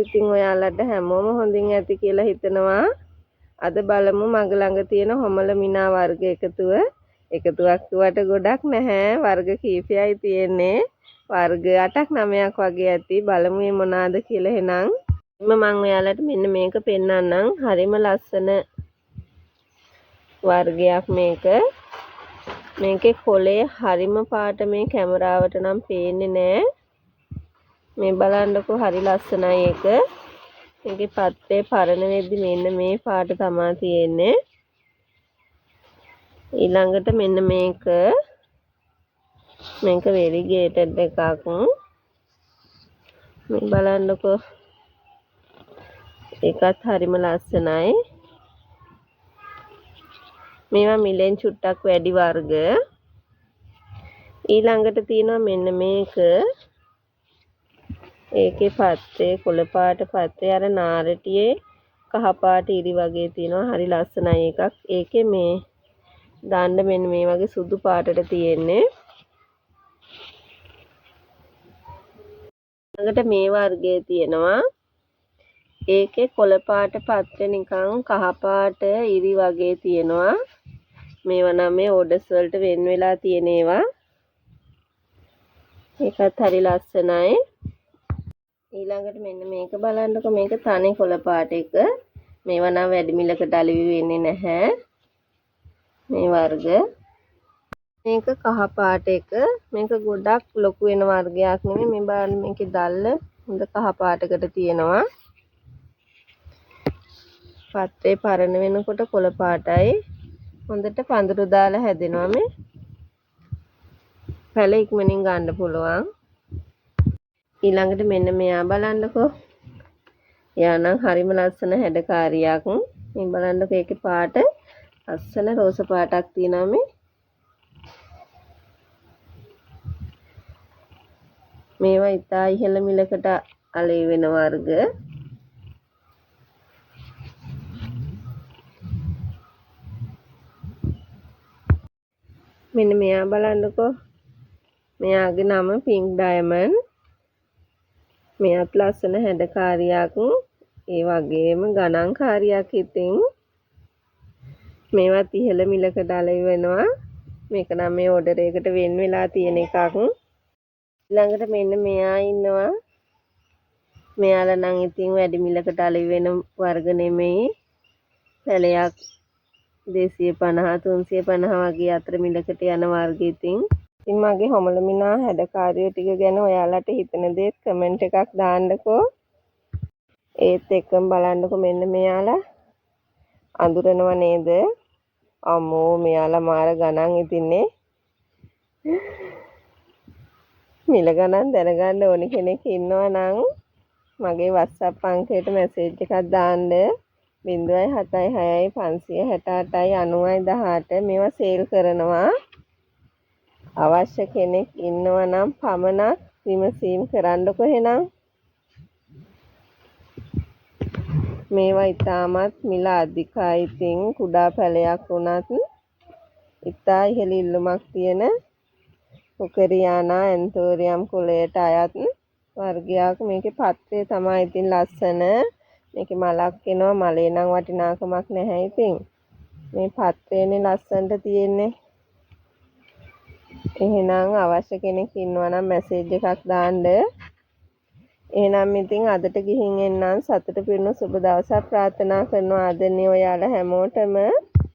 ඉතින් ඔයාලට හැමෝම හොඳින් ඇති කියලා හිතනවා. අද බලමු මග ළඟ තියෙන හොමල මිනා වර්ග එකතුවක් වට ගොඩක් නැහැ. වර්ග කීපයයි තියෙන්නේ. වර්ග 8ක් 9ක් වගේ ඇති. බලමු මේ මොනවාද කියලා එහෙනම්. මම ඔයාලට මෙන්න මේක පෙන්නන්නම්. හරිම ලස්සන වර්ගයක් මේක. මේකේ කොලේ හරිම පාට මේ කැමරාවට නම් පේන්නේ නැහැ. මේ බලන්නකෝ හරි ලස්සනයි ඒක. මේකේ පත්‍රේ පරණ වෙද්දි මෙන්න මේ පාට තමයි තියෙන්නේ. ඊළඟට මෙන්න මේක වෙරිගේටඩ් එකක්. මේ බලන්නකෝ. ඒකත් හරිම ලස්සනයි. මේවා මිලෙන් චුට්ටක් වැඩි වර්ග. ඊළඟට තියෙනවා මෙන්න මේක. ඒකේ පත්‍රේ කොළ පාට පත්‍රේ අර නාරටියේ කහ පාට ඉරි වගේ තියෙනවා. හරි ලස්සනයි එකක්. ඒකේ මේ දාන්න මෙන්න මේ වගේ සුදු පාටට තියෙන්නේ. ඊළඟට මේ වර්ගයේ තියෙනවා. ඒකේ කොළ පාට පත්‍රේ නිකන් කහ පාට ඉරි වගේ තියෙනවා. මේවා නම් මේ ඕඩර්ස් වලට වෙන් වෙලා තියෙන ඒවා. ඒකත් හරි ලස්සනයි. ඊළඟට මෙන්න මේක බලන්නකො. මේක තනි කොළ පාට එක. මේවා නම් වැඩි මිලකට අලෙවි වෙන්නේ නැහැ. මේ වර්ග. මේක කහ පාට එක. මේක ගොඩක් ලොකු වෙන වර්ගයක් නෙමෙයි. මේ බලන්න මේකේ දැල්ල හොඳ කහ පාටකට තියෙනවා. පත්‍රේ පරණ වෙනකොට කොළ පාටයි. හොඳට පඳුරු දාලා හැදෙනවා මේ. පැල ඉක්මනින් ගන්න පුළුවන්. ඊළඟට මෙන්න මෙයා බලන්නකෝ. එයා නම් හරිම ලස්සන හැඩකාරියක්. මේ බලන්නකෝ ඒකේ පාට ලස්සන රෝස පාටක් තියෙනවා මේ. මේවා ඉතා ඉහළ මිලකට අලෙවි වෙන වර්ග. මෙන්න මෙයා බලන්නකෝ. මෙයාගේ නම පින්ක් ඩයමන්ඩ්. මෙයාත් ලස්සන හැඩකාරියක්. ඒ වගේම ගණන්කාරියක් ඉතින්. මේවත් ඉහළ මිලකට අලෙවි වෙනවා. මේක නම් මේ ඕඩර් එකකට වෙන් වෙලා තියෙන එකක්. ඊළඟට මෙන්න මෙයා ඉන්නවා. මෙයාලා නම් ඉතින් වැඩි මිලකට අලෙවි වෙන වර්ග නෙමෙයි. පැලයක් 250 350 වගේ අතර මිලකට යන වර්ග ඉතින්. ඉතින් මගේ හොමල මිනා හැඩකාරියෝ ටික ගැන ඔයාලට හිතන දේ කමෙන්ට් එකක් දාන්නකෝ. ඒත් එක්කම බලන්නකෝ මෙන්න මෙයාලා අඳුරනව නේද? අම්මෝ මෙයාලා මාර ගණන් ඉතින්නේ. මිල ගණන් දැනගන්න ඕන කෙනෙක් ඉන්නවා නම් මගේ WhatsApp අංකයට මැසේජ් එකක් දාන්න. 076 568යි 9018 මේවා සේල් කරනවා. අවශ්‍ය කෙනෙක් ඉන්නවා නම් පමණක් විමසීම් කරන්නකො එහෙනම්. මේවා ඉතාමත් මිල අධිකයි. ඉතින් කුඩා පැලයක් වුණත් ඉතා ඉහළ ඉල්ලුමක් තියෙන උකරියානා ඇන්තෝරියම් කුලයට අයත් වර්ගයක්. මේකේ පත්‍රය තමයි ඉතින් ලස්සන. මේකේ මලක් එනවා. මලේ නම් වටිනාකමක් නැහැ ඉතින්. මේ පත්‍රයනේ ලස්සනට තියෙන්නේ. එහෙනම් අවශ්‍ය කෙනෙක් ඉන්නවා නම් මැසේජ් එකක් දාන්න. එහෙනම් ඉතින් අදට ගිහින් එන්නම්. සතුට පිරුණු සුබ දවසක් ප්‍රාර්ථනා කරනවා ආදරණීය ඔයාලා හැමෝටම.